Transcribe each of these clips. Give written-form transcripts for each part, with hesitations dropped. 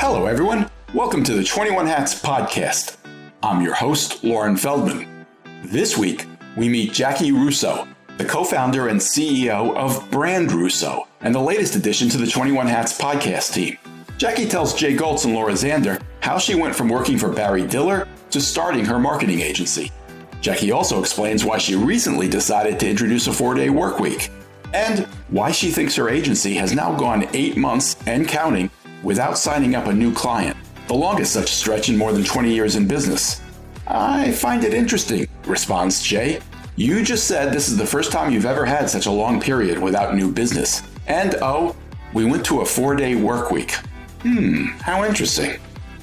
Hello, everyone. Welcome to the 21 Hats podcast. I'm your host, Lauren Feldman. This week, we meet Jackie Russo, the co-founder and CEO of Brand Russo, and the latest addition to the 21 Hats podcast team. Jackie tells Jay Goltz and Laura Zander how she went from working for Barry Diller to starting her marketing agency. Jackie also explains why she recently decided to introduce a 4-day work week, and why she thinks her agency has now gone 8 months and counting without signing up a new client, the longest such stretch in more than 20 years in business. I find it interesting, responds Jay. You just said this is the first time you've ever had such a long period without new business. And oh, we went to a 4-day work week. How interesting.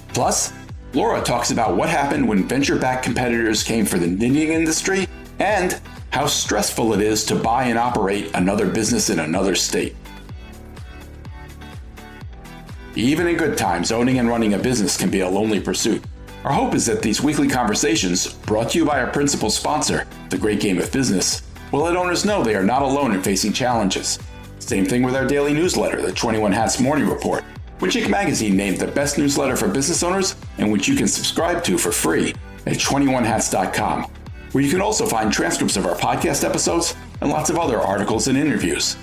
Plus, Laura talks about what happened when venture-backed competitors came for the knitting industry and how stressful it is to buy and operate another business in another state. Even in good times, owning and running a business can be a lonely pursuit. Our hope is that these weekly conversations, brought to you by our principal sponsor, The Great Game of Business, will let owners know they are not alone in facing challenges. Same thing with our daily newsletter, the 21 Hats Morning Report, which Inc. Magazine named the best newsletter for business owners and which you can subscribe to for free at 21hats.com, where you can also find transcripts of our podcast episodes and lots of other articles and interviews.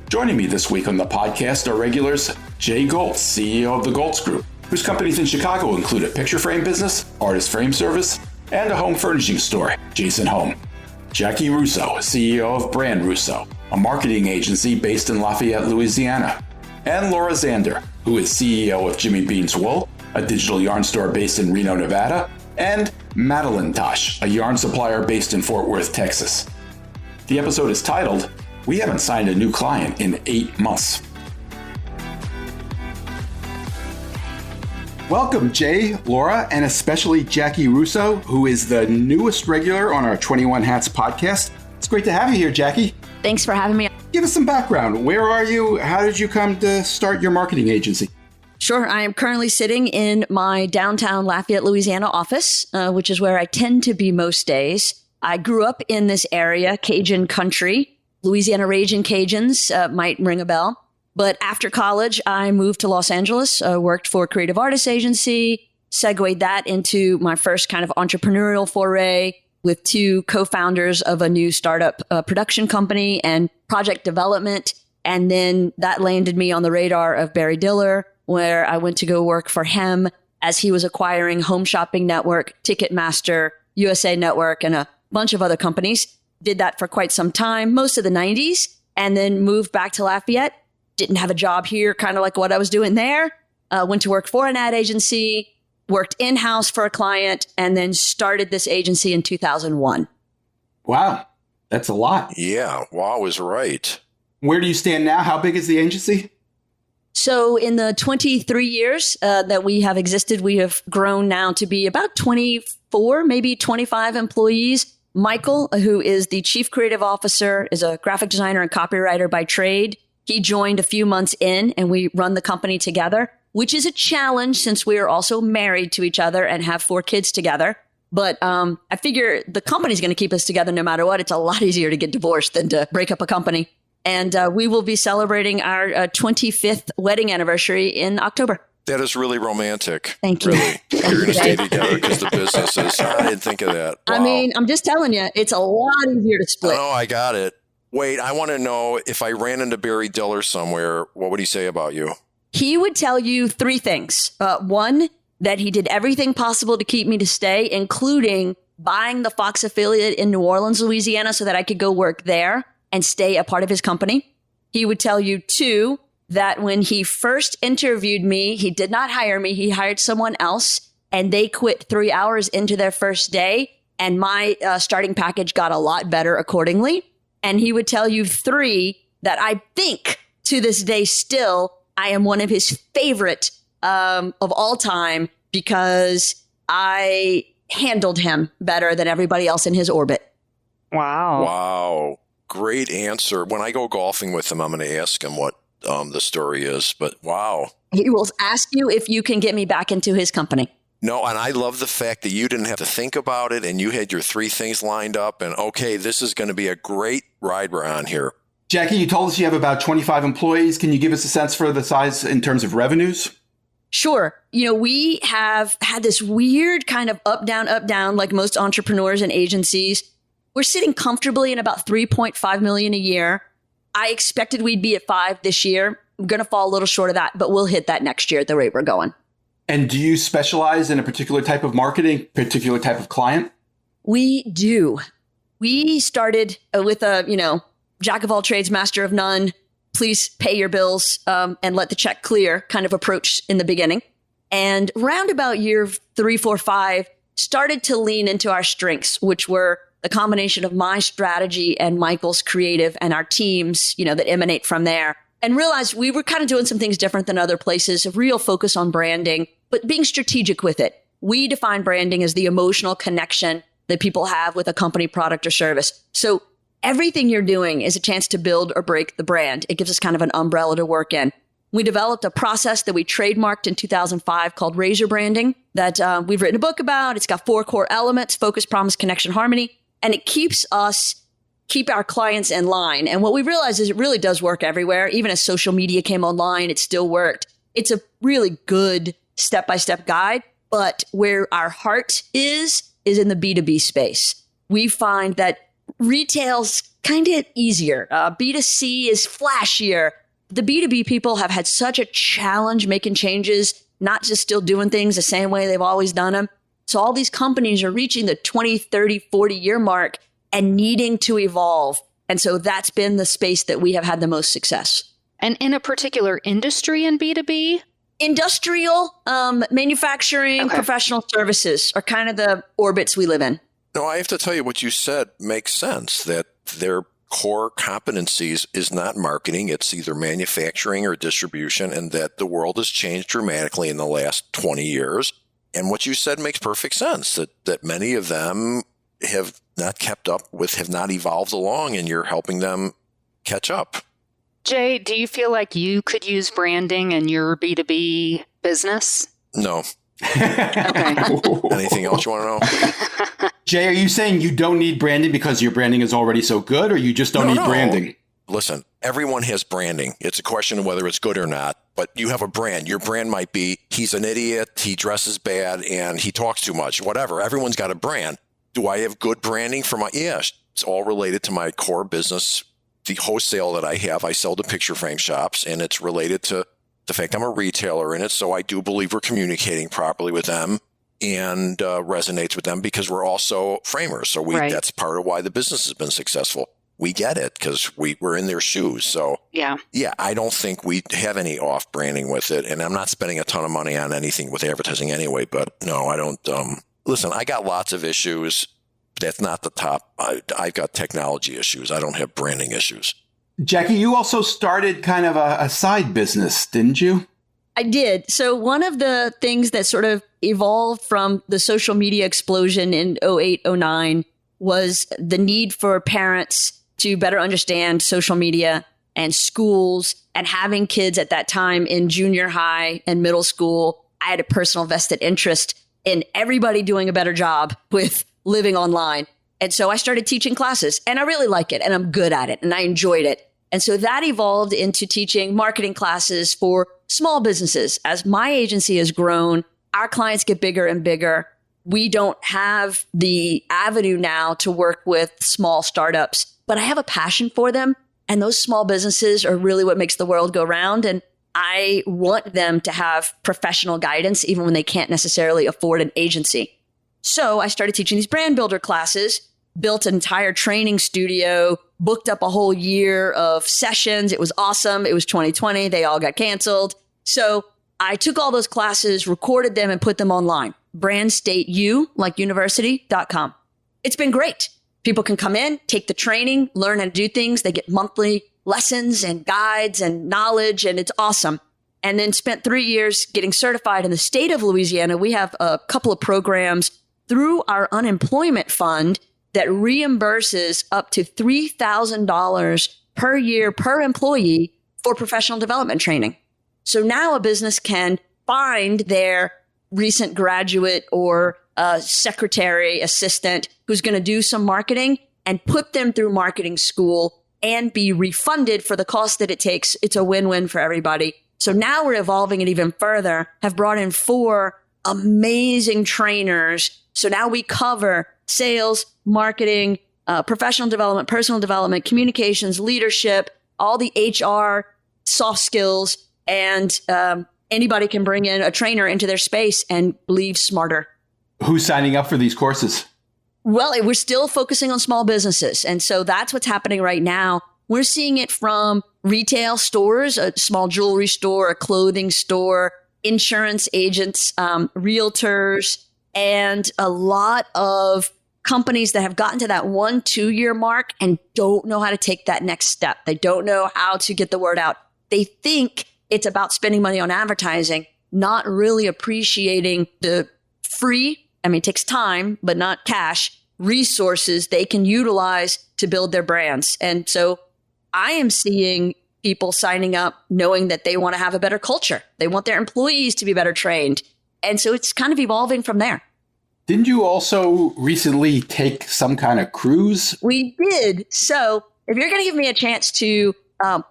Joining me this week on the podcast are regulars Jay Goltz, CEO of the Goltz Group, whose companies in Chicago include a picture frame business, artist frame service, and a home furnishing store, Jason Home. Jackie Russo, CEO of Brand Russo, a marketing agency based in Lafayette, Louisiana. And Laura Zander, who is CEO of Jimmy Bean's Wool, a digital yarn store based in Reno, Nevada, and Madeline Tosh, a yarn supplier based in Fort Worth, Texas. The episode is titled, We Haven't Signed a New Client in 8 Months. Welcome, Jay, Laura, and especially Jackie Russo, who is the newest regular on our 21 Hats podcast. It's great to have you here, Jackie. Thanks for having me. Give us some background. Where are you? How did you come to start your marketing agency? Sure. I am currently sitting in my downtown Lafayette, Louisiana office, which is where I tend to be most days. I grew up in this area, Cajun country. Louisiana Ragin' Cajuns might ring a bell. But after college, I moved to Los Angeles, worked for a creative artist agency, segued that into my first kind of entrepreneurial foray with 2 co-founders of a new startup production company and project development. And then that landed me on the radar of Barry Diller, where I went to go work for him as he was acquiring Home Shopping Network, Ticketmaster, USA Network, and a bunch of other companies. Did that for quite some time, most of the 90s, and then moved back to Lafayette. Didn't have a job here, kind of like what I was doing there. Went to work for an ad agency, worked in-house for a client, and then started this agency in 2001. Wow, that's a lot. Yeah, wow is right. Where do you stand now? How big is the agency? So in the 23 years that we have existed, we have grown now to be about 24, maybe 25 employees. Michael, who is the chief creative officer, is a graphic designer and copywriter by trade. He joined a few months in and we run the company together, which is a challenge since we are also married to each other and have 4 kids together. But I figure the company's going to keep us together no matter what. It's a lot easier to get divorced than to break up a company. And we will be celebrating our 25th wedding anniversary in October. That is really romantic. Thank you. Really. You're going to stay together because the business is. I didn't think of that. Wow. I mean, I'm just telling you, it's a lot easier to split. Oh, I got it. Wait, I want to know if I ran into Barry Diller somewhere, what would he say about you? He would tell you 3 things. 1, that he did everything possible to keep me to stay, including buying the Fox affiliate in New Orleans, Louisiana, so that I could go work there and stay a part of his company. He would tell you 2, that when he first interviewed me, he did not hire me. He hired someone else and they quit 3 hours into their first day. And my starting package got a lot better accordingly. And he would tell you 3, that I think to this day still, I am one of his favorite of all time because I handled him better than everybody else in his orbit. Wow. Wow. Great answer. When I go golfing with him, I'm going to ask him what the story is, but wow. He will ask you if you can get me back into his company. No, and I love the fact that you didn't have to think about it and you had your 3 things lined up and okay, this is going to be a great ride we're on here. Jackie, you told us you have about 25 employees. Can you give us a sense for the size in terms of revenues? Sure. We have had this weird kind of up, down, like most entrepreneurs and agencies. We're sitting comfortably in about 3.5 million a year. I expected we'd be at 5 this year. I'm going to fall a little short of that, but we'll hit that next year at the rate we're going. And do you specialize in a particular type of marketing, particular type of client? We do. We started with a, jack of all trades, master of none. Please pay your bills and let the check clear kind of approach in the beginning. And round about year 3, 4, 5, started to lean into our strengths, which were the combination of my strategy and Michael's creative and our teams, that emanate from there. And realized we were kind of doing some things different than other places, a real focus on branding, but being strategic with it. We define branding as the emotional connection that people have with a company, product, or service. So everything you're doing is a chance to build or break the brand. It gives us kind of an umbrella to work in. We developed a process that we trademarked in 2005 called Razor Branding that we've written a book about. It's got 4 core elements: focus, promise, connection, harmony. And it keep our clients in line. And what we realized is it really does work everywhere. Even as social media came online, it still worked. It's a really good step-by-step guide. But where our heart is in the B2B space. We find that retail's kind of easier. B2C is flashier. The B2B people have had such a challenge making changes, not just still doing things the same way they've always done them. So all these companies are reaching the 20, 30, 40-year mark and needing to evolve. And so that's been the space that we have had the most success. And in a particular industry in B2B? Industrial, manufacturing, professional services are kind of the orbits we live in. No, I have to tell you what you said makes sense, that their core competencies is not marketing. It's either manufacturing or distribution, and that the world has changed dramatically in the last 20 years. And what you said makes perfect sense, that many of them have not kept up with, have not evolved along, and you're helping them catch up. Jay, do you feel like you could use branding in your B2B business? No. Okay. Anything else you want to know? Jay, are you saying you don't need branding because your branding is already so good, or you just don't need branding? Listen, everyone has branding. It's a question of whether it's good or not, but you have a brand. Your brand might be, he's an idiot, he dresses bad, and he talks too much, whatever. Everyone's got a brand. Do I have good branding for my, yes, it's all related to my core business. The wholesale that I have, I sell to picture frame shops, and it's related to the fact I'm a retailer in it. So I do believe we're communicating properly with them and resonates with them because we're also framers. So that's part of why the business has been successful. We get it because we're in their shoes. So yeah, I don't think we have any off branding with it. And I'm not spending a ton of money on anything with advertising anyway, but no, I don't. Listen, I got lots of issues. That's not the top. I've got technology issues. I don't have branding issues. Jackie, you also started kind of a side business, didn't you? I did. So one of the things that sort of evolved from the social media explosion in 08, 09 was the need for parents to better understand social media and schools, and having kids at that time in junior high and middle school. I had a personal vested interest in everybody doing a better job with living online. And so I started teaching classes, and I really like it, and I'm good at it, and I enjoyed it. And so that evolved into teaching marketing classes for small businesses. As my agency has grown, our clients get bigger and bigger. We don't have the avenue now to work with small startups, but I have a passion for them. And those small businesses are really what makes the world go round. And I want them to have professional guidance, even when they can't necessarily afford an agency. So I started teaching these brand builder classes, built an entire training studio, booked up a whole year of sessions. It was awesome. It was 2020. They all got canceled. So I took all those classes, recorded them, and put them online. BrandStateU, like university.com. It's been great. People can come in, take the training, learn how to do things. They get monthly lessons and guides and knowledge, and it's awesome. And then spent 3 years getting certified in the state of Louisiana. We have a couple of programs through our unemployment fund that reimburses up to $3,000 per year per employee for professional development training. So now a business can find their recent graduate or secretary assistant who's going to do some marketing and put them through marketing school and be refunded for the cost that it takes. It's a win-win for everybody. So now we're evolving it even further, have brought in 4 amazing trainers. So now we cover sales, marketing, professional development, personal development, communications, leadership, all the HR, soft skills, and anybody can bring in a trainer into their space and leave smarter. Who's signing up for these courses? Well, we're still focusing on small businesses. And so that's what's happening right now. We're seeing it from retail stores, a small jewelry store, a clothing store, insurance agents, realtors, and a lot of companies that have gotten to that 1-2 year mark and don't know how to take that next step. They don't know how to get the word out. They think it's about spending money on advertising, not really appreciating the free, it takes time, but not cash, resources they can utilize to build their brands. And so I am seeing people signing up knowing that they want to have a better culture. They want their employees to be better trained. And so it's kind of evolving from there. Didn't you also recently take some kind of cruise? We did. So if you're going to give me a chance to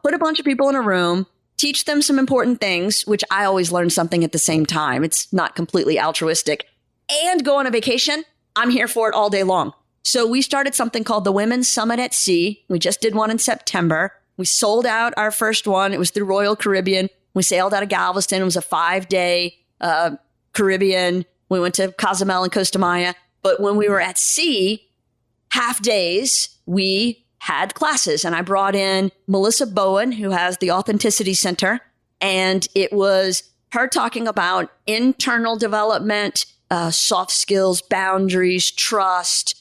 put a bunch of people in a room, teach them some important things, which I always learn something at the same time. It's not completely altruistic, and go on a vacation, I'm here for it all day long. So we started something called the Women's Summit at Sea. We just did one in September. We sold out our first one. It was through Royal Caribbean. We sailed out of Galveston. It was a 5-day Caribbean. We went to Cozumel and Costa Maya. But when we were at sea, half days, we had classes. And I brought in Melissa Bowen, who has the Authenticity Center. And it was her talking about internal development, soft skills, boundaries, trust.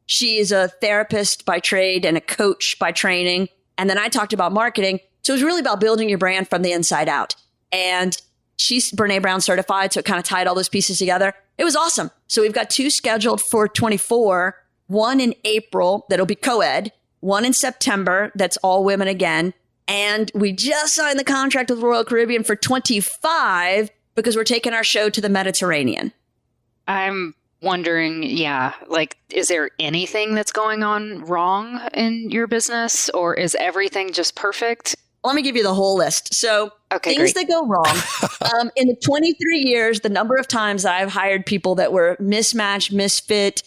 She is a therapist by trade and a coach by training. And then I talked about marketing. So it was really about building your brand from the inside out. And she's Brene Brown certified, so it kind of tied all those pieces together. It was awesome. So we've got 2 scheduled for 24, one in April that'll be co-ed, one in September that's all women again. And we just signed the contract with Royal Caribbean for 25 because we're taking our show to the Mediterranean. I'm wondering, is there anything that's going on wrong in your business, or is everything just perfect? Let me give you the whole list. So things that go wrong. In the 23 years, the number of times I've hired people that were mismatched, misfit,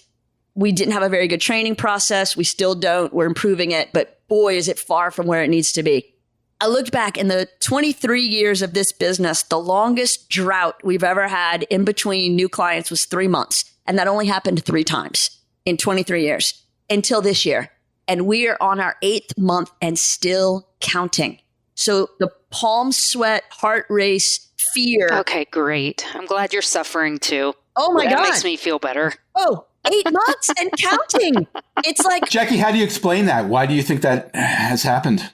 we didn't have a very good training process. We still don't. We're improving it. But boy, is it far from where it needs to be. I looked back in the 23 years of this business, the longest drought we've ever had in between new clients was 3 months. And that only happened 3 times in 23 years until this year. And we are on our 8th month and still counting. So the palm sweat, heart race, fear. Okay, great. I'm glad you're suffering too. Oh my God. That makes me feel better. Oh, 8 months and counting. It's like, Jackie, how do you explain that? Why do you think that has happened?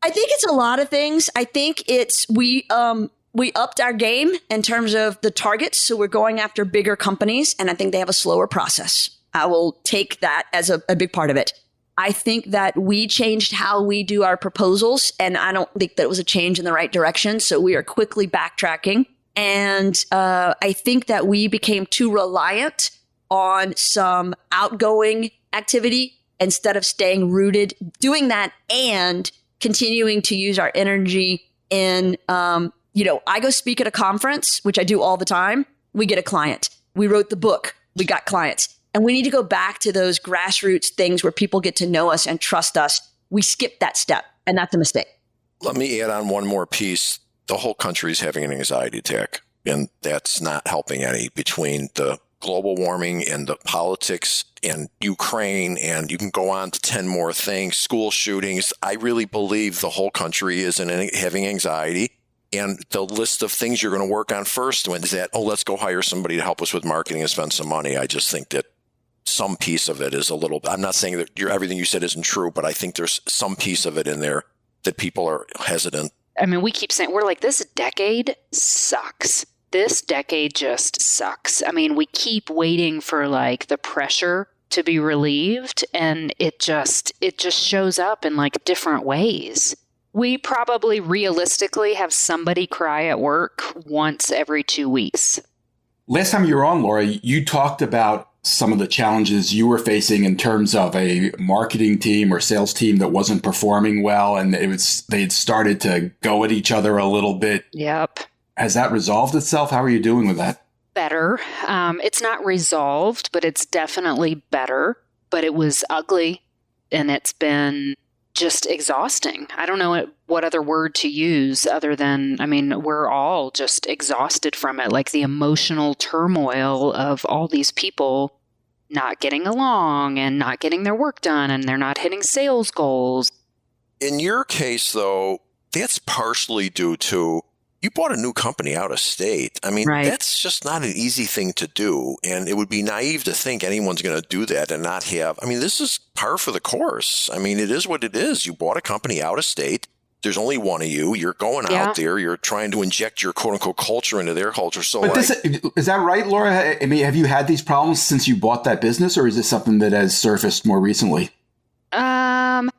I think it's a lot of things. I think it's we upped our game in terms of the targets. So we're going after bigger companies, and I think they have a slower process. I will take that as a big part of it. I think that we changed how we do our proposals, and I don't think that it was a change in the right direction. So we are quickly backtracking. And I think that we became too reliant on some outgoing activity instead of staying rooted, doing that and continuing to use our energy in, I go speak at a conference, which I do all the time. We get a client. We wrote the book. We got clients. And we need to go back to those grassroots things where people get to know us and trust us. We skipped that step, and that's a mistake. Let me add on one more piece. The whole country is having an anxiety attack, and that's not helping any between the global warming and the politics and Ukraine, and you can go on to 10 more things, school shootings. I really believe the whole country is having anxiety. And the list of things you're going to work on first is that, let's go hire somebody to help us with marketing and spend some money. I just think that some piece of it is a little, I'm not saying that everything you said isn't true, but I think there's some piece of it in there that people are hesitant. I mean, we keep saying, we're like, this decade sucks. This decade just sucks. I mean, we keep waiting for like the pressure to be relieved, and it just shows up in like different ways. We probably realistically have somebody cry at work once every 2 weeks. Last time you were on, Laura, you talked about some of the challenges you were facing in terms of a marketing team or sales team that wasn't performing well, and they'd started to go at each other a little bit. Yep. Has that resolved itself? How are you doing with that? Better. It's not resolved, but it's definitely better. But it was ugly, and it's been just exhausting. I don't know what other word to use other than, we're all just exhausted from it. Like the emotional turmoil of all these people not getting along and not getting their work done, and they're not hitting sales goals. In your case, though, that's partially due to you bought a new company out of state. Right. That's just not an easy thing to do. And it would be naive to think anyone's going to do that and not have. This is par for the course. It is what it is. You bought a company out of state. There's only one of you. You're going out there. You're trying to inject your quote unquote culture into their culture. So, is that right, Laura? Have you had these problems since you bought that business, or is this something that has surfaced more recently?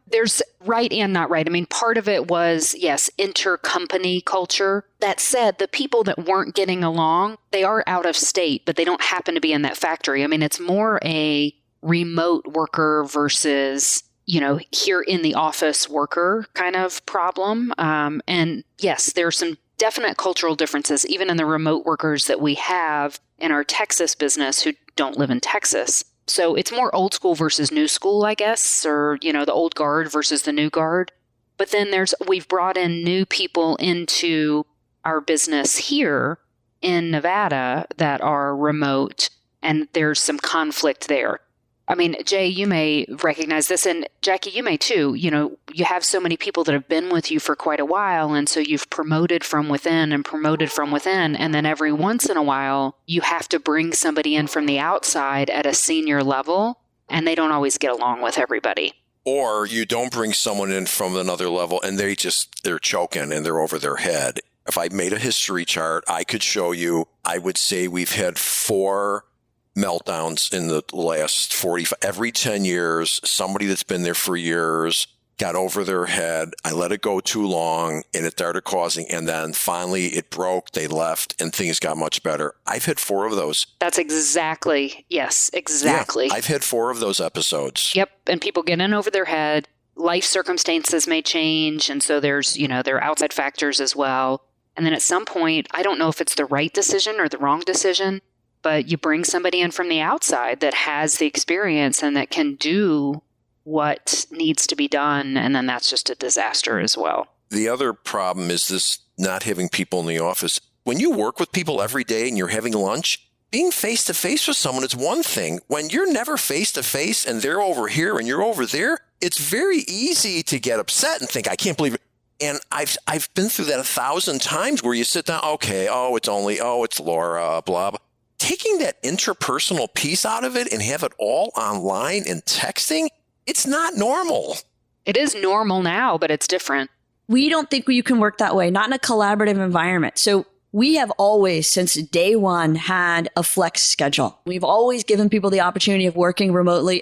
There's right and not right. Part of it was, yes, intercompany culture. That said, the people that weren't getting along, they are out of state, but they don't happen to be in that factory. It's more a remote worker versus, here in the office worker kind of problem. And yes, there are some definite cultural differences, even in the remote workers that we have in our Texas business who don't live in Texas. So it's more old school versus new school, I guess, or, the old guard versus the new guard. But then we've brought in new people into our business here in Nevada that are remote, and there's some conflict there. Jay, you may recognize this, and Jackie, you may too. You have so many people that have been with you for quite a while, and so you've promoted from within, and then every once in a while, you have to bring somebody in from the outside at a senior level, and they don't always get along with everybody. Or you don't bring someone in from another level, and they're choking and they're over their head. If I made a history chart, I could show you, I would say we've had 4 meltdowns in the last 45. Every 10 years, somebody that's been there for years got over their head. I let it go too long, and it started causing, and then finally it broke, they left, and things got much better. I've had 4 of those. That's exactly. Yeah, I've had 4 of those episodes. Yep, and people get in over their head. Life circumstances may change, and so there's, there are outside factors as well. And then at some point, I don't know if it's the right decision or the wrong decision, but you bring somebody in from the outside that has the experience and that can do what needs to be done, and then that's just a disaster as well. The other problem is this not having people in the office. When you work with people every day and you're having lunch, being face-to-face with someone is one thing. When you're never face-to-face and they're over here and you're over there, it's very easy to get upset and think, I can't believe it. And I've been through that 1,000 times where you sit down, okay, it's Laura, blah, blah. Taking that interpersonal piece out of it and have it all online and texting, it's not normal. It is normal now, but it's different. We don't think you can work that way, not in a collaborative environment. So we have always, since day one, had a flex schedule. We've always given people the opportunity of working remotely.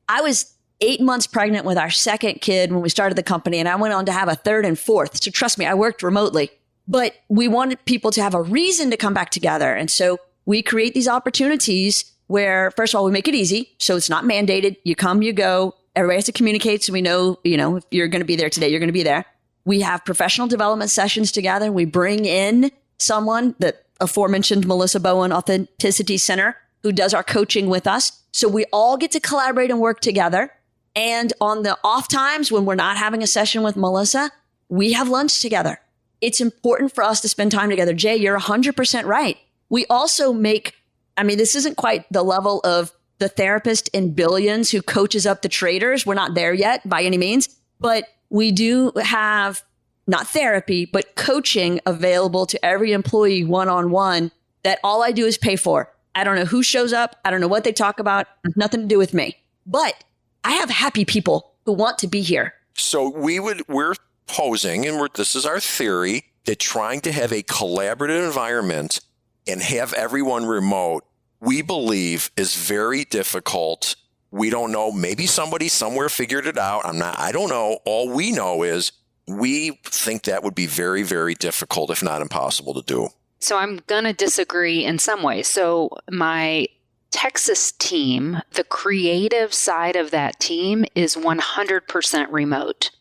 I was 8 months pregnant with our second kid when we started the company, and I went on to have a third and fourth. So trust me, I worked remotely. But we wanted people to have a reason to come back together. And so we create these opportunities where, first of all, we make it easy. So it's not mandated. You come, you go. Everybody has to communicate. So we know, if you're going to be there today, you're going to be there. We have professional development sessions together. We bring in someone, the aforementioned Melissa Bowen Authenticity Center, who does our coaching with us. So we all get to collaborate and work together. And on the off times when we're not having a session with Melissa, we have lunch together. It's important for us to spend time together. Jay, you're 100% right. We also make, this isn't quite the level of the therapist in Billions who coaches up the traders. We're not there yet by any means, but we do have not therapy, but coaching available to every employee one-on-one that all I do is pay for. I don't know who shows up. I don't know what they talk about. Nothing to do with me, but I have happy people who want to be here. So we're posing, and this is our theory, that trying to have a collaborative environment and have everyone remote, we believe is very difficult. We don't know. Maybe somebody somewhere figured it out. I don't know. All we know is we think that would be very, very difficult, if not impossible to do. So I'm going to disagree in some ways. So my Texas team, the creative side of that team is 100% remote,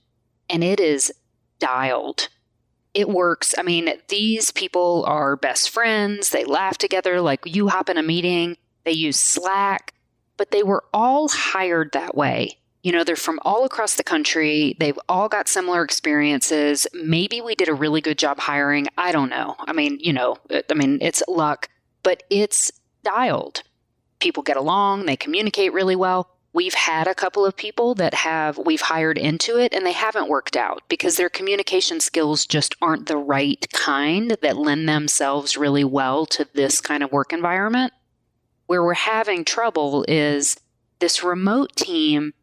and it is dialed. It works. I mean, these people are best friends. They laugh together. Like, you hop in a meeting, they use Slack, but they were all hired that way. You know, they're from all across the country. They've all got similar experiences. Maybe we did a really good job hiring. I don't know. I mean, it's luck, but it's dialed. People get along. They communicate really well. We've had a couple of people that we've hired into it and they haven't worked out because their communication skills just aren't the right kind that lend themselves really well to this kind of work environment. Where we're having trouble is this remote team,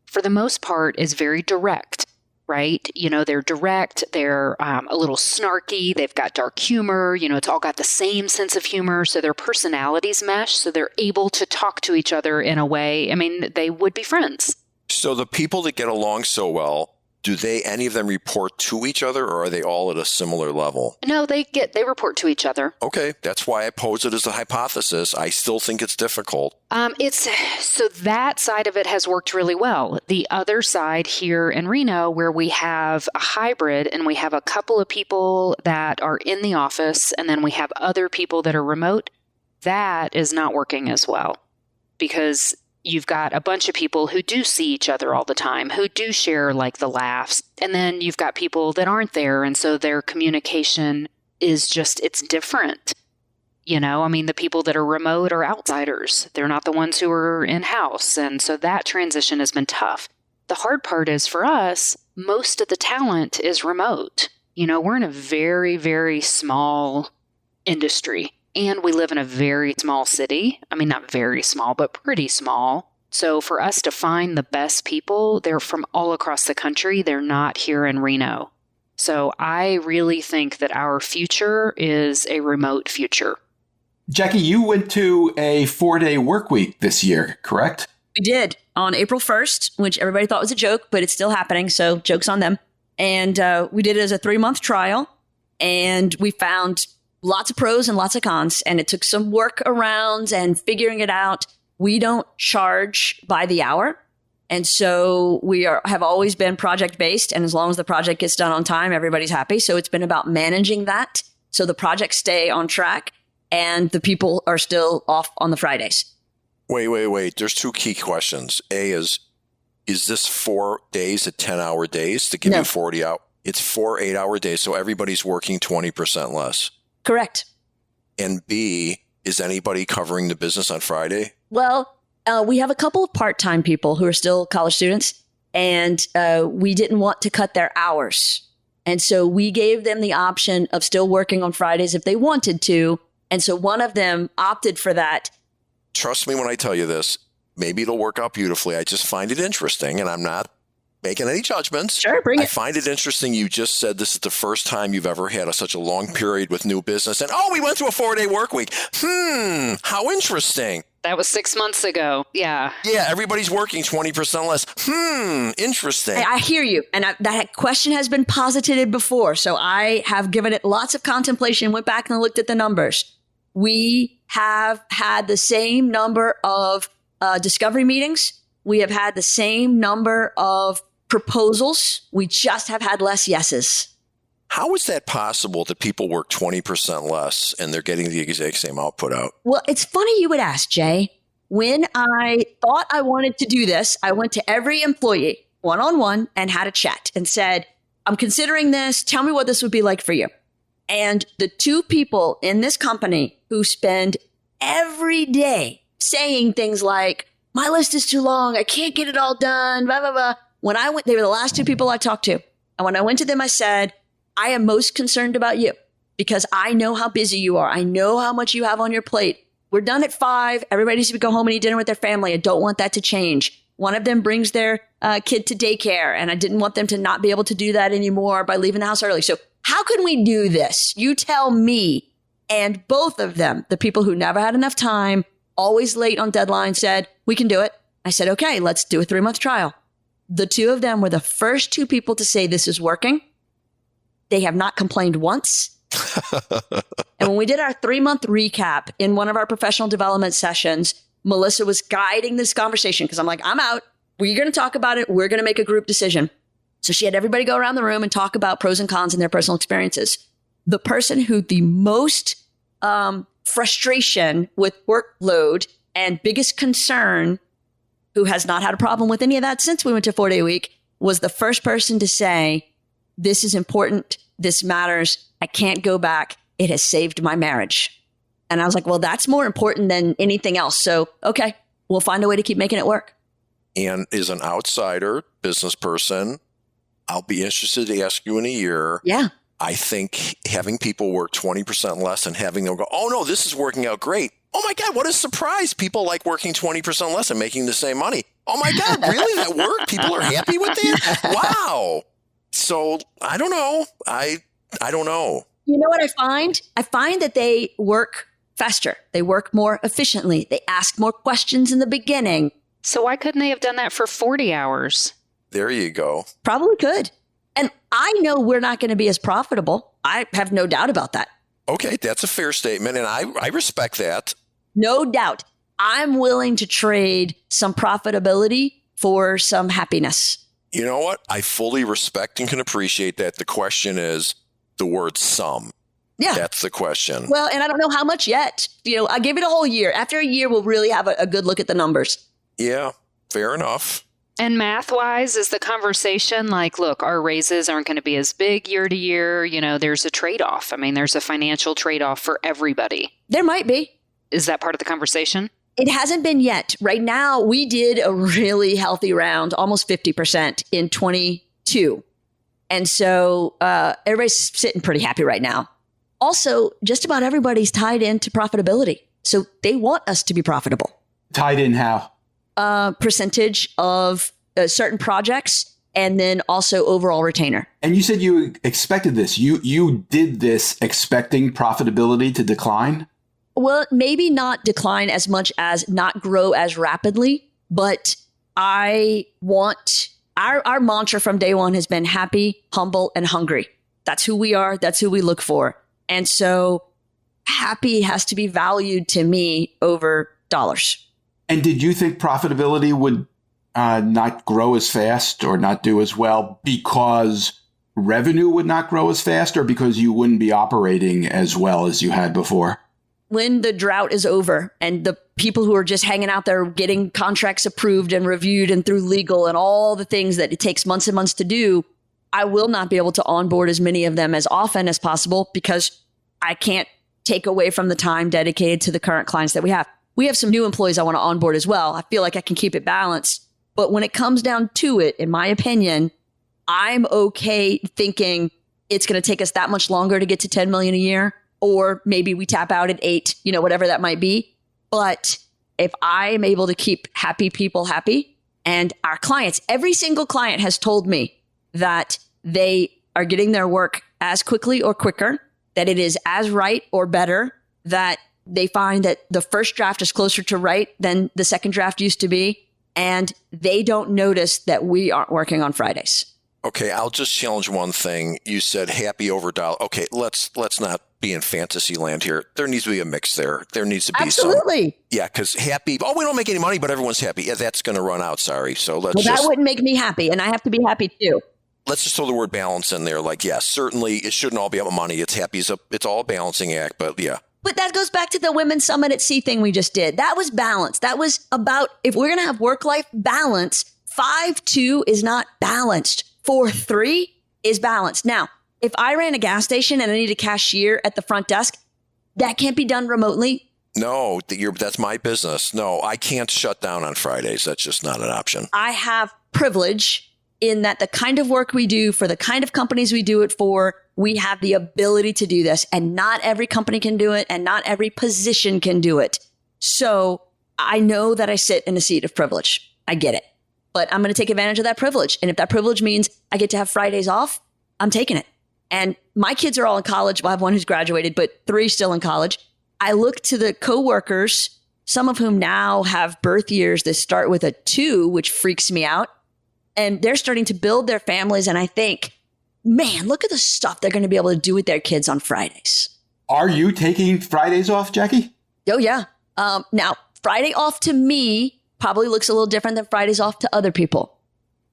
for the most part, is very direct, right? You know, they're direct, they're a little snarky, they've got dark humor, you know, it's all got the same sense of humor, so their personalities mesh, so they're able to talk to each other in a way, I mean, they would be friends. So the people that get along so well, do any of them report to each other, or are they all at a similar level? No, they report to each other. Okay, that's why I pose it as a hypothesis. I still think it's difficult. So that side of it has worked really well. The other side here in Reno, where we have a hybrid and we have a couple of people that are in the office and then we have other people that are remote, that is not working as well because you've got a bunch of people who do see each other all the time, who do share like the laughs. And then you've got people that aren't there. And so their communication is just, it's different. You know, I mean, the people that are remote are outsiders. They're not the ones who are in-house. And so that transition has been tough. The hard part is for us, most of the talent is remote. You know, we're in a very, very small industry. And we live in a very small city. I mean, not very small, but pretty small. So for us to find the best people, they're from all across the country. They're not here in Reno. So I really think that our future is a remote future. Jackie, you went to a 4-day work week this year, correct? We did on April 1st, which everybody thought was a joke, but it's still happening. So joke's on them. And we did it as a 3-month trial. And we found lots of pros and lots of cons. And it took some workarounds and figuring it out. We don't charge by the hour. And so we have always been project based. And as long as the project gets done on time, everybody's happy. So it's been about managing that. So the projects stay on track and the people are still off on the Fridays. Wait. There's 2 key questions. A is this 4 days at 10-hour days to give you 40 hours? It's 4 8-hour days. So everybody's working 20% less. Correct. And B, is anybody covering the business on Friday? Well, we have a couple of part-time people who are still college students, and we didn't want to cut their hours. And so we gave them the option of still working on Fridays if they wanted to. And so one of them opted for that. Trust me when I tell you this. Maybe it'll work out beautifully. I just find it interesting, and I'm not making any judgments. Sure, bring it. I find it interesting. You just said this is the first time you've ever had such a long period with new business. And, we went to a 4-day work week. How interesting. That was 6 months ago. Yeah. Yeah, everybody's working 20% less. Interesting. I hear you. And that question has been posited before. So I have given it lots of contemplation, went back and looked at the numbers. We have had the same number of discovery meetings. We have had the same number of proposals. We just have had less yeses. How is that possible that people work 20% less and they're getting the exact same output out? Well, it's funny you would ask, Jay. When I thought I wanted to do this, I went to every employee one-on-one and had a chat and said, I'm considering this. Tell me what this would be like for you. And the 2 people in this company who spend every day saying things like, my list is too long. I can't get it all done, blah, blah, blah. When I went, they were the last 2 people I talked to. And when I went to them, I said, I am most concerned about you because I know how busy you are. I know how much you have on your plate. We're done at 5. Everybody needs to go home and eat dinner with their family. I don't want that to change. One of them brings their kid to daycare, and I didn't want them to not be able to do that anymore by leaving the house early. So how can we do this? You tell me. And both of them, the people who never had enough time, always late on deadline, said, we can do it. I said, okay, let's do a 3-month trial. The 2 of them were the first 2 people to say this is working. They have not complained once. And when we did our 3-month recap in one of our professional development sessions, Melissa was guiding this conversation because I'm like, I'm out. We're going to talk about it. We're going to make a group decision. So she had everybody go around the room and talk about pros and cons and their personal experiences. The person who the most frustration with workload and biggest concern, who has not had a problem with any of that since we went to 4-day week, was the first person to say, this is important. This matters. I can't go back. It has saved my marriage. And I was like, well, that's more important than anything else. So, okay, we'll find a way to keep making it work. And as an outsider business person, I'll be interested to ask you in a year. Yeah. I think having people work 20% less and having them go, oh, no, this is working out great. Oh, my God, what a surprise. People like working 20% less and making the same money. Oh, my God, really? That worked? People are happy with that? Wow. So I don't know. I don't know. You know what I find? I find that they work faster. They work more efficiently. They ask more questions in the beginning. So why couldn't they have done that for 40 hours? There you go. Probably could. And I know we're not going to be as profitable. I have no doubt about that. Okay, that's a fair statement. And I respect that. No doubt. I'm willing to trade some profitability for some happiness. You know what? I fully respect and can appreciate that. The question is the word some. Yeah. That's the question. Well, and I don't know how much yet. I give it a whole year. After a year, we'll really have a good look at the numbers. Yeah, fair enough. And math-wise, is the conversation like, look, our raises aren't going to be as big year to year. There's a trade-off. I mean, there's a financial trade-off for everybody. There might be. Is that part of the conversation? It hasn't been yet. Right now, we did a really healthy round, almost 50% in 22. And so everybody's sitting pretty happy right now. Also, just about everybody's tied into profitability. So they want us to be profitable. Tied in how? Percentage of certain projects and then also overall retainer. And you said you expected this. You did this expecting profitability to decline? Well, maybe not decline as much as not grow as rapidly, but I want our mantra from day one has been happy, humble, and hungry. That's who we are. That's who we look for. And so happy has to be valued to me over dollars. And did you think profitability would not grow as fast or not do as well because revenue would not grow as fast or because you wouldn't be operating as well as you had before? When the drought is over and the people who are just hanging out there getting contracts approved and reviewed and through legal and all the things that it takes months and months to do, I will not be able to onboard as many of them as often as possible because I can't take away from the time dedicated to the current clients that we have. We have some new employees I want to onboard as well. I feel like I can keep it balanced. But when it comes down to it, in my opinion, I'm okay thinking it's going to take us that much longer to get to 10 million a year. Or maybe we tap out at 8, whatever that might be. But if I'm able to keep happy people happy and our clients, every single client has told me that they are getting their work as quickly or quicker, that it is as right or better, that they find that the first draft is closer to right than the second draft used to be. And they don't notice that we aren't working on Fridays. Okay, I'll just challenge one thing. You said happy over dollar. Okay, let's not be in fantasy land here. There needs to be a mix there. There needs to be Absolutely. Yeah, because happy. Oh, we don't make any money, but everyone's happy. Yeah, that's going to run out. Sorry. So that wouldn't make me happy, and I have to be happy too. Let's just throw the word balance in there. Like, yes, certainly it shouldn't all be about money. It's happy. It's all a balancing act. But yeah. But that goes back to the Women's Summit at Sea thing we just did. That was balance. That was about if we're going to have work-life balance, 5-2 is not balanced. 4-3 is balanced. Now, if I ran a gas station and I need a cashier at the front desk, that can't be done remotely. No, that's my business. No, I can't shut down on Fridays. That's just not an option. I have privilege in that the kind of work we do for the kind of companies we do it for, we have the ability to do this. And not every company can do it and not every position can do it. So I know that I sit in a seat of privilege. I get it. But I'm going to take advantage of that privilege. And if that privilege means I get to have Fridays off, I'm taking it. And my kids are all in college. Well, I have one who's graduated, but 3 still in college. I look to the coworkers, some of whom now have birth years that start with a 2, which freaks me out. And they're starting to build their families. And I think, man, look at the stuff they're going to be able to do with their kids on Fridays. Are you taking Fridays off, Jackie? Oh, yeah. Now, Friday off to me probably looks a little different than Fridays off to other people.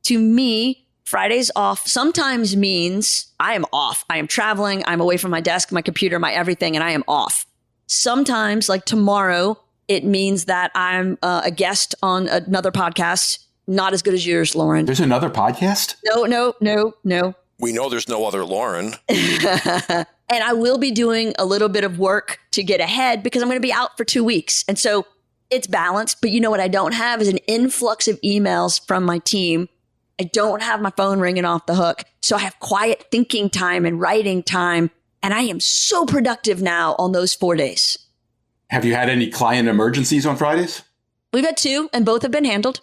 To me, Fridays off sometimes means I am off. I am traveling. I'm away from my desk, my computer, my everything, and I am off. Sometimes, like tomorrow, it means that I'm a guest on another podcast, not as good as yours, Lauren. There's another podcast? No. We know there's no other Lauren. And I will be doing a little bit of work to get ahead because I'm going to be out for 2 weeks. And so it's balanced. But you know what I don't have is an influx of emails from my team. I don't have my phone ringing off the hook. So I have quiet thinking time and writing time. And I am so productive now on those 4 days. Have you had any client emergencies on Fridays? We've had 2 and both have been handled.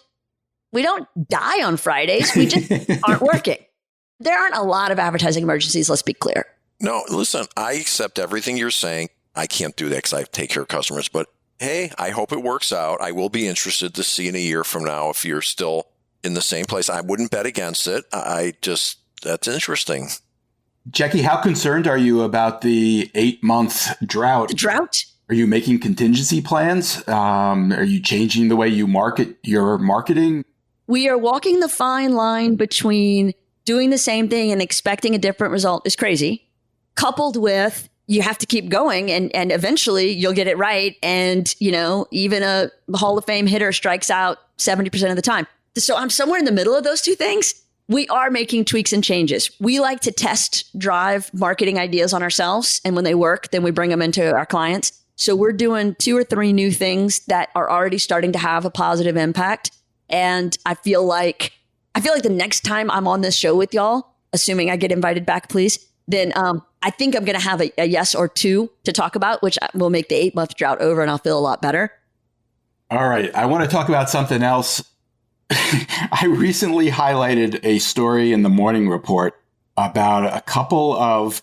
We don't die on Fridays. We just aren't working. There aren't a lot of advertising emergencies. Let's be clear. No, listen, I accept everything you're saying. I can't do that because I take care of customers. But hey, I hope it works out. I will be interested to see in a year from now if you're still in the same place. I wouldn't bet against it. That's interesting. Jackie, how concerned are you about the 8-month drought? The drought? Are you making contingency plans? Are you changing the way you market your marketing? We are walking the fine line between doing the same thing and expecting a different result is crazy, coupled with you have to keep going and eventually you'll get it right. And, you know, even a Hall of Fame hitter strikes out 70% of the time. So I'm somewhere in the middle of those two things. We are making tweaks and changes. We like to test drive marketing ideas on ourselves. And when they work, then we bring them into our clients. So we're doing 2 or 3 new things that are already starting to have a positive impact. And I feel like the next time I'm on this show with y'all, assuming I get invited back, please, then I think I'm going to have a yes or 2 to talk about, which will make the 8-month drought over and I'll feel a lot better. All right. I want to talk about something else. I recently highlighted a story in the Morning Report about a couple of,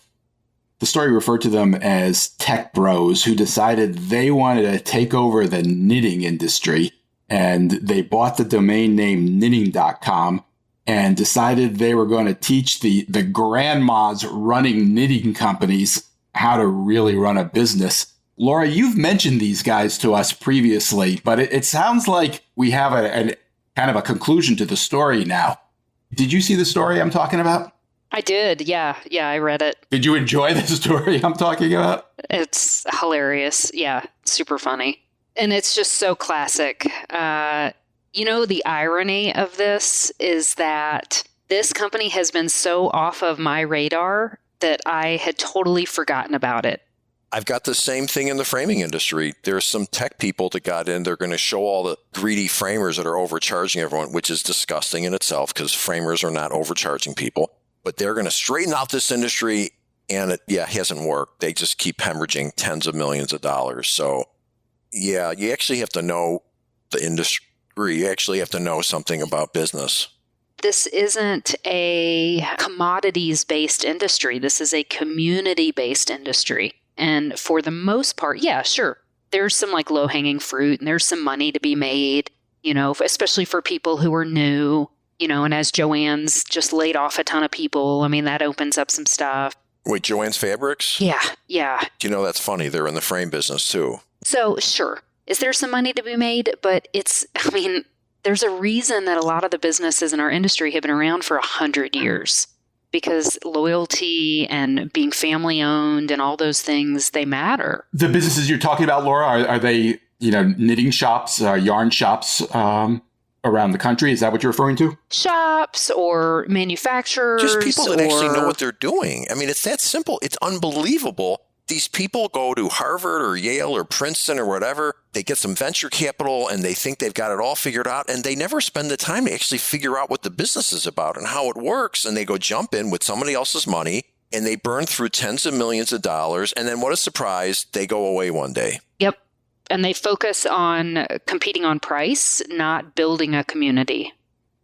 the story referred to them as tech bros who decided they wanted to take over the knitting industry. And they bought the domain name knitting.com and decided they were going to teach the grandmas running knitting companies how to really run a business. Laura, you've mentioned these guys to us previously, but it sounds like we have a kind of a conclusion to the story now. Did you see the story I'm talking about? I did. Yeah, I read it. Did you enjoy the story I'm talking about? It's hilarious. Yeah, super funny. And it's just so classic. The irony of this is that this company has been so off of my radar that I had totally forgotten about it. I've got the same thing in the framing industry. There's some tech people that got in. They're going to show all the greedy framers that are overcharging everyone, which is disgusting in itself because framers are not overcharging people. But they're going to straighten out this industry, and it hasn't worked. They just keep hemorrhaging tens of millions of dollars. So, yeah, you actually have to know the industry. You actually have to know something about business. This isn't a commodities-based industry. This is a community-based industry. And for the most part, yeah, sure, there's some like low-hanging fruit and there's some money to be made, especially for people who are new, and as Joann's just laid off a ton of people, I mean, that opens up some stuff. Wait, Joann's Fabrics? Yeah. That's funny. They're in the frame business too. So sure, is there some money to be made? But there's a reason that a lot of the businesses in our industry have been around for 100 years. Because loyalty and being family owned and all those things, they matter. The businesses you're talking about, Laura, are they, knitting shops, yarn shops around the country? Is that what you're referring to? Shops or manufacturers. Just people that actually know what they're doing. I mean, it's that simple. It's unbelievable. These people go to Harvard or Yale or Princeton or whatever. They get some venture capital and they think they've got it all figured out. And they never spend the time to actually figure out what the business is about and how it works. And they go jump in with somebody else's money and they burn through tens of millions of dollars. And then what a surprise, they go away one day. Yep. And they focus on competing on price, not building a community.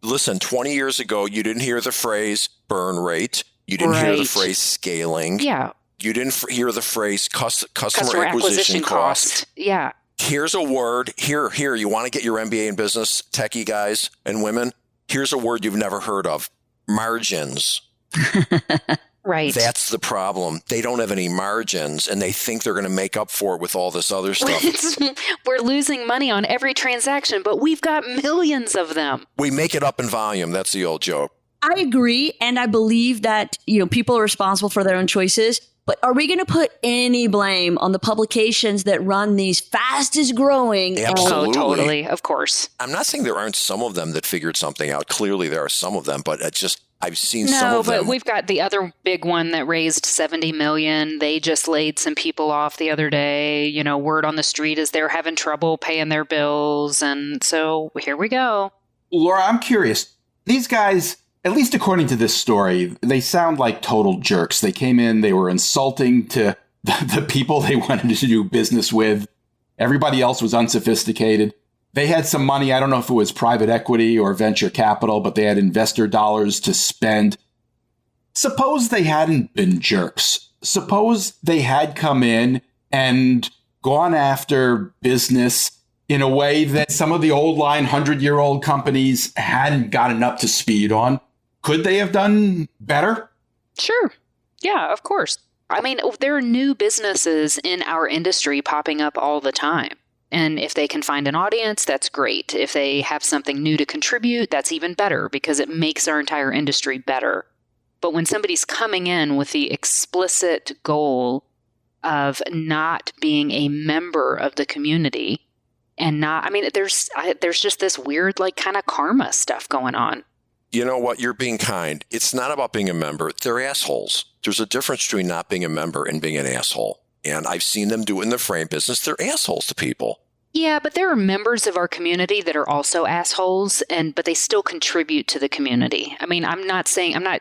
Listen, 20 years ago, you didn't hear the phrase burn rate. You didn't hear the phrase scaling. Yeah. You didn't hear the phrase customer acquisition cost. Yeah. Here's a word. Here, you want to get your MBA in business, techie guys and women? Here's a word you've never heard of. Margins. Right. That's the problem. They don't have any margins, and they think they're going to make up for it with all this other stuff. We're losing money on every transaction, but we've got millions of them. We make it up in volume. That's the old joke. I agree. And I believe that, people are responsible for their own choices. But are we going to put any blame on the publications that run these fastest growing? Absolutely. Oh, totally. Of course. I'm not saying there aren't some of them that figured something out. Clearly, there are some of them, but it's just, I've seen some of them. No, but we've got the other big one that raised $70 million. They just laid some people off the other day. Word on the street is they're having trouble paying their bills. And so here we go. Laura, I'm curious. These guys, at least according to this story, they sound like total jerks. They came in, they were insulting to the people they wanted to do business with. Everybody else was unsophisticated. They had some money. I don't know if it was private equity or venture capital, but they had investor dollars to spend. Suppose they hadn't been jerks. Suppose they had come in and gone after business in a way that some of the old line 100-year-old companies hadn't gotten up to speed on. Could they have done better? Sure. Yeah, of course. I mean, there are new businesses in our industry popping up all the time. And if they can find an audience, that's great. If they have something new to contribute, that's even better because it makes our entire industry better. But when somebody's coming in with the explicit goal of not being a member of the community and not, there's just this weird, kind of karma stuff going on. You know what? You're being kind. It's not about being a member. They're assholes. There's a difference between not being a member and being an asshole. And I've seen them do it in the frame business. They're assholes to people. Yeah, but there are members of our community that are also assholes, but they still contribute to the community. I mean,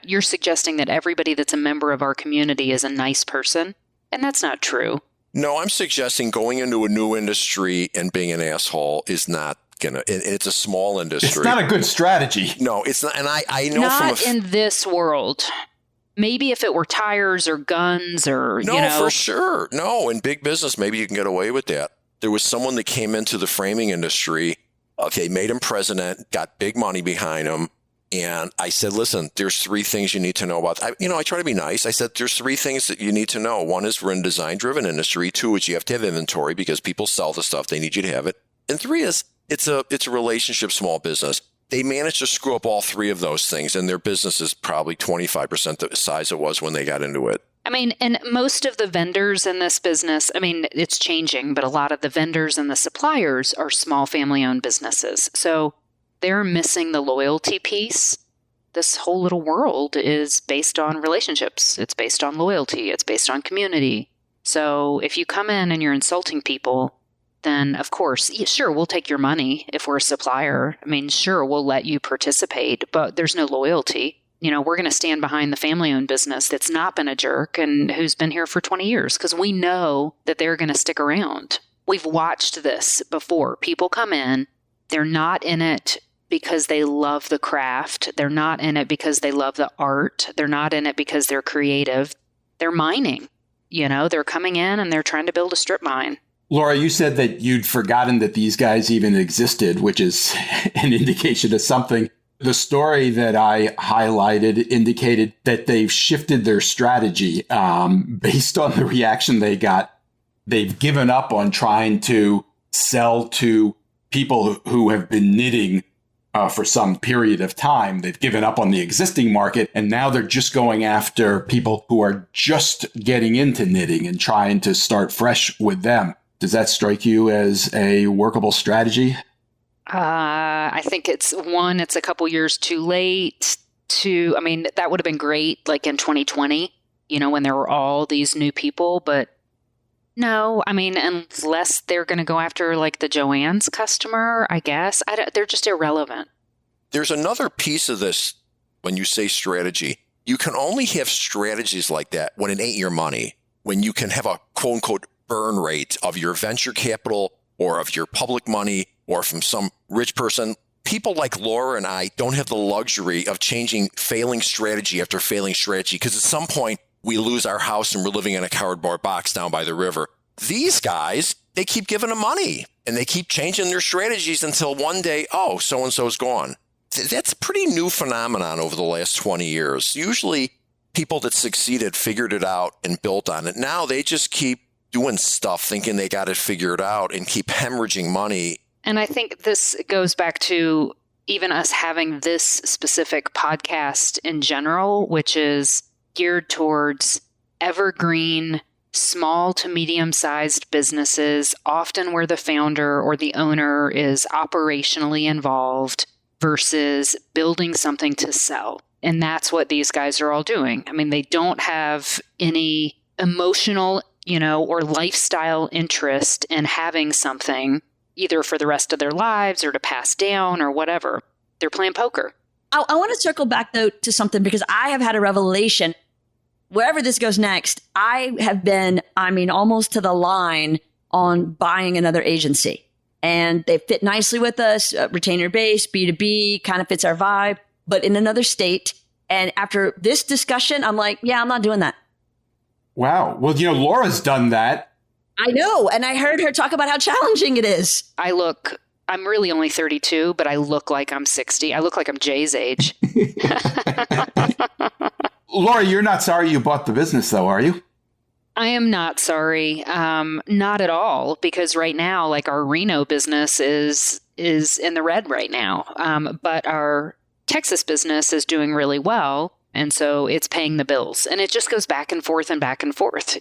you're suggesting that everybody that's a member of our community is a nice person, and that's not true. No, I'm suggesting going into a new industry and being an asshole is not it's a small industry. It's not a good strategy. No, it's not. And I know not in this world. Maybe if it were tires or guns or, No, for sure. No, in big business, maybe you can get away with that. There was someone that came into the framing industry. Okay, made him president, got big money behind him. And I said, listen, there's 3 things you need to know about. I try to be nice. I said, there's 3 things that you need to know. 1 is we're in a design-driven industry. 2 is you have to have inventory because people sell the stuff. They need you to have it. And 3 is it's a relationship small business. They managed to screw up all 3 of those things, and their business is probably 25% the size it was when they got into it. I mean, and most of the vendors in this business, it's changing, but a lot of the vendors and the suppliers are small family-owned businesses. So they're missing the loyalty piece. This whole little world is based on relationships. It's based on loyalty. It's based on community. So if you come in and you're insulting people, then of course, sure, we'll take your money if we're a supplier. Sure, we'll let you participate, but there's no loyalty. We're going to stand behind the family-owned business that's not been a jerk and who's been here for 20 years because we know that they're going to stick around. We've watched this before. People come in, they're not in it because they love the craft. They're not in it because they love the art. They're not in it because they're creative. They're mining. They're coming in and they're trying to build a strip mine. Laura, you said that you'd forgotten that these guys even existed, which is an indication of something. The story that I highlighted indicated that they've shifted their strategy based on the reaction they got. They've given up on trying to sell to people who have been knitting for some period of time. They've given up on the existing market, and now they're just going after people who are just getting into knitting and trying to start fresh with them. Does that strike you as a workable strategy? I think it's a couple years too late. 2, that would have been great, like in 2020, when there were all these new people. But no, unless they're going to go after like the Joann's customer, I guess. They're just irrelevant. There's another piece of this when you say strategy. You can only have strategies like that when it ain't your money, when you can have a quote unquote burn rate of your venture capital or of your public money or from some rich person. People like Laura and I don't have the luxury of changing failing strategy after failing strategy because at some point we lose our house and we're living in a cardboard box down by the river. These guys, they keep giving them money and they keep changing their strategies until one day, oh, so-and-so's gone. That's a pretty new phenomenon over the last 20 years. Usually people that succeeded figured it out and built on it. Now they just keep doing stuff thinking they got it figured out and keep hemorrhaging money. And I think this goes back to even us having this specific podcast in general, which is geared towards evergreen, small to medium-sized businesses, often where the founder or the owner is operationally involved versus building something to sell. And that's what these guys are all doing. I mean, they don't have any emotional, or lifestyle interest in having something either for the rest of their lives or to pass down or whatever. They're playing poker. I want to circle back, though, to something because I have had a revelation. Wherever this goes next, I have been, almost to the line on buying another agency. And they fit nicely with us, retainer base, B2B, kind of fits our vibe, but in another state. And after this discussion, I'm like, yeah, I'm not doing that. Wow. Well, Laura's done that. I know. And I heard her talk about how challenging it is. I'm really only 32, but I look like I'm 60. I look like I'm Jay's age. Laura, you're not sorry you bought the business, though, are you? I am not sorry. Not at all, because right now, like our Reno business is in the red right now. But our Texas business is doing really well. And so it's paying the bills. And it just goes back and forth and back and forth,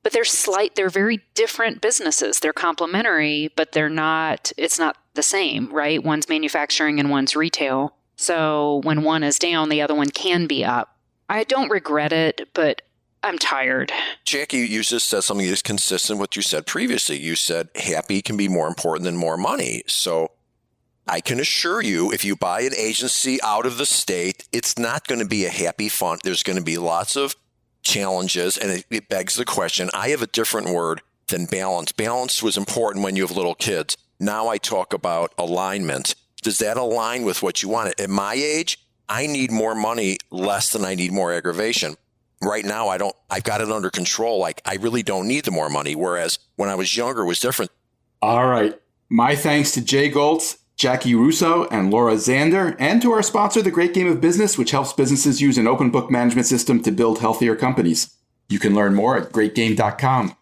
But they're very different businesses. They're complementary, but it's not the same, right? One's manufacturing and one's retail. So when one is down, the other one can be up. I don't regret it, but I'm tired. Jackie, you just said something that's consistent with what you said previously. You said happy can be more important than more money. So I can assure you, if you buy an agency out of the state, it's not going to be a happy fun. There's going to be lots of challenges, and it begs the question. I have a different word than balance. Balance was important when you have little kids. Now I talk about alignment. Does that align with what you want? At my age, I need more money less than I need more aggravation. Right now, I've got it under control. Like, I really don't need the more money. Whereas when I was younger, it was different. All right. My thanks to Jay Goltz, Jackie Russo, and Laura Zander, and to our sponsor, The Great Game of Business, which helps businesses use an open book management system to build healthier companies. You can learn more at greatgame.com.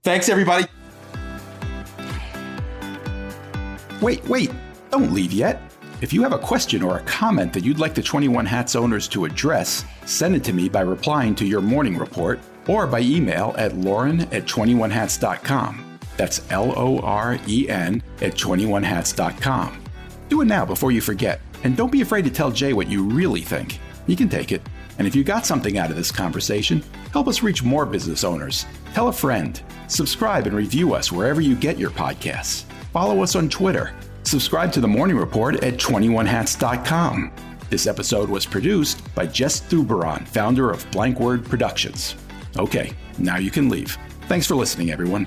Thanks, everybody. Wait. Don't leave yet. If you have a question or a comment that you'd like the 21 Hats owners to address, send it to me by replying to your morning report or by email at lauren@21hats.com. That's LOREN @21hats.com. Do it now before you forget. And don't be afraid to tell Jay what you really think. He can take it. And if you got something out of this conversation, help us reach more business owners. Tell a friend. Subscribe and review us wherever you get your podcasts. Follow us on Twitter. Subscribe to The Morning Report at 21hats.com. This episode was produced by Jess Thuberon, founder of Blank Word Productions. Okay, now you can leave. Thanks for listening, everyone.